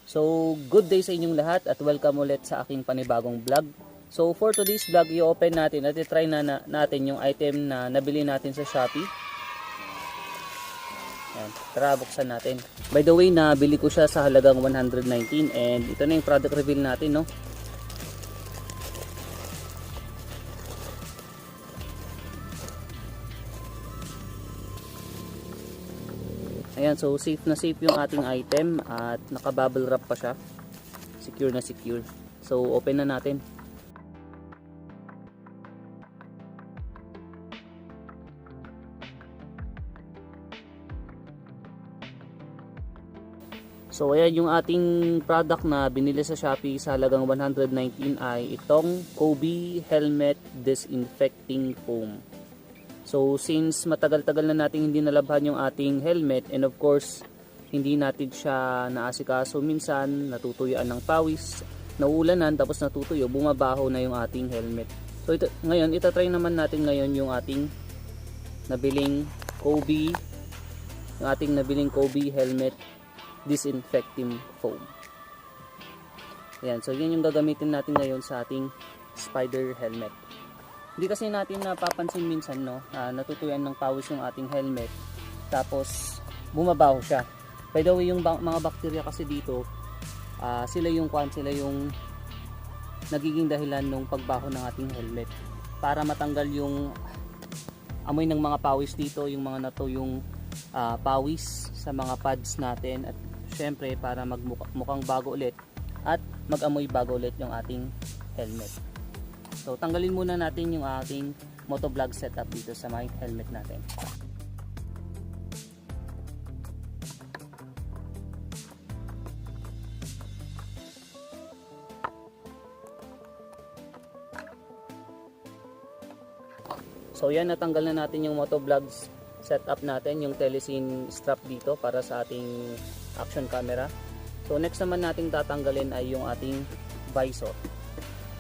So, good day sa inyong lahat at welcome ulit sa aking panibagong vlog. So, for today's vlog, i-open natin at i-try natin yung item na nabili natin sa Shopee. Ayan, tara, buksan natin. By the way, nabili ko siya sa halagang 119 and ito na yung product reveal natin, no? Ayan, so safe na safe yung ating item at naka-bubble wrap pa siya. Secure na secure. So open na natin. So ayan, yung ating product na binili sa Shopee sa halagang 119 ay itong Kobe Helmet Disinfecting Foam. So since matagal-tagal na nating hindi nalabhan yung ating helmet and of course hindi natin siya naasikaso, minsan natutuyuan ng pawis, nauulanan tapos natutuyo, bumabaho na yung ating helmet. So ngayon itatry naman natin ngayon yung ating nabiling Kobe Helmet Disinfecting Foam. Ayan, so yan yung gagamitin natin ngayon sa ating spider helmet. Hindi kasi natin napapansin minsan, no, natutuyan ng pawis yung ating helmet tapos bumabaho siya. By the way, yung mga bakterya kasi dito, sila yung nagiging dahilan ng pagbaho ng ating helmet. Para matanggal yung amoy ng mga pawis dito, yung mga natuyong pawis sa mga pads natin, at syempre para magmukhang bago ulit at mag-amoy bago ulit yung ating helmet. So tanggalin muna natin yung ating motovlog setup dito sa my helmet natin. So yan, natanggal na natin yung motovlog setup natin, yung telecine strap dito para sa ating action camera. So next naman nating tatanggalin ay yung ating visor.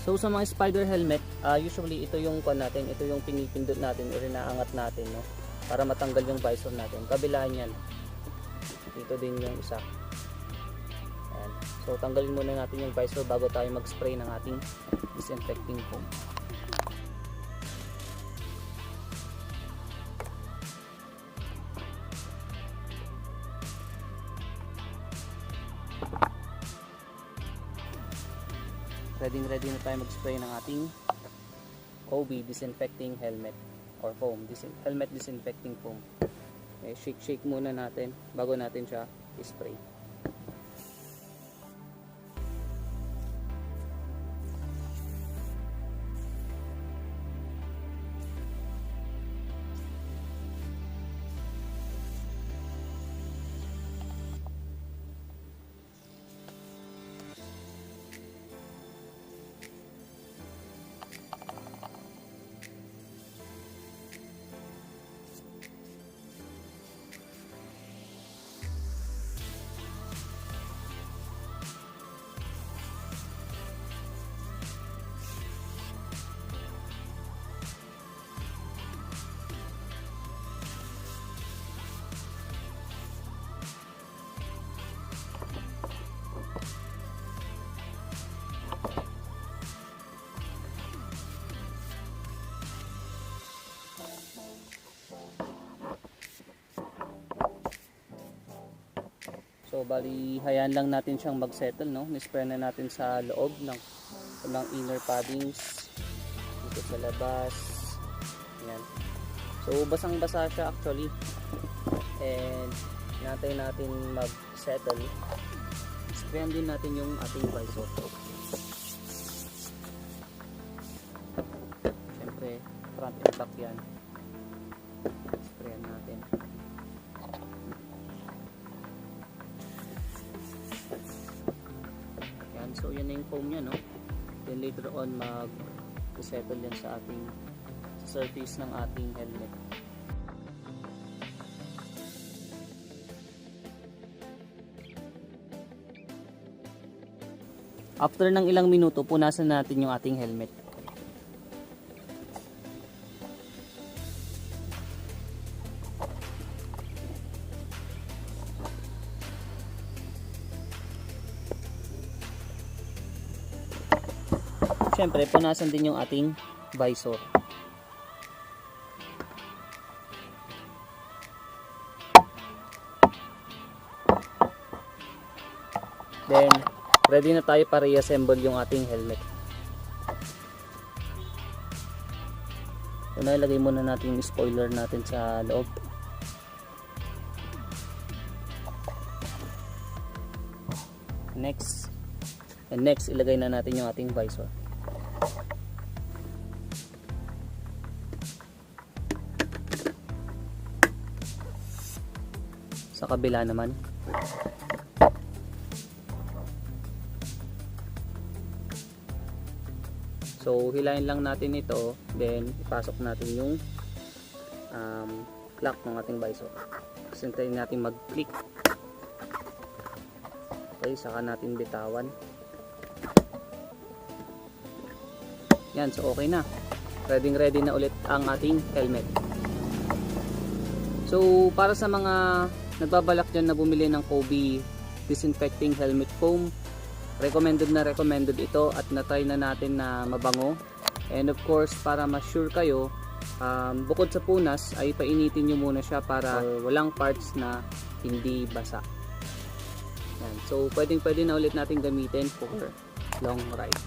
So sa mga spider helmet, usually ito yung natin, ito yung pinipindot natin o inaangat natin, no, para matanggal yung visor natin. Kabila niyan, dito din yung isa. Ayan. So tanggalin muna natin yung visor bago tayo mag-spray ng ating disinfecting foam. Ready na tayo mag-spray ng ating Kobe disinfecting helmet or foam, helmet disinfecting foam. Okay, shake muna natin bago natin siya i-spray. So bali, hayaan lang natin siyang mag-settle, no? Ni-spray na natin sa loob ng inner paddings, dito sa labas. Ayan. So basang-basa siya actually. And natin mag-settle. Sprayan din natin yung ating visor. Siyempre, front and back yan. Sprayan natin. So yan na yung foam nya, no? Then later on mag-settle yan sa surface ng ating helmet. After ng ilang minuto, punasan natin yung ating helmet. syempre, punasan din yung ating visor. Then, ready na tayo para i-assemble yung ating helmet. So, nailagay muna natin yung spoiler natin sa loob. Next, ilagay na natin yung ating visor. Sa kabila naman. So, hilahin lang natin ito, then ipasok natin yung lock ng ating visor. Kasi hintayin natin mag-click. Okay, saka natin bitawan. Yan, so okay na. Ready na ulit ang ating helmet. So, para sa mga nagbabalak dyan na bumili ng Kobe disinfecting helmet foam, recommended ito at na-try na natin na mabango. And of course, para ma-sure kayo, bukod sa punas ay painitin nyo muna siya para walang parts na hindi basa. Yan. So pwede na ulit natin gamitin for long ride.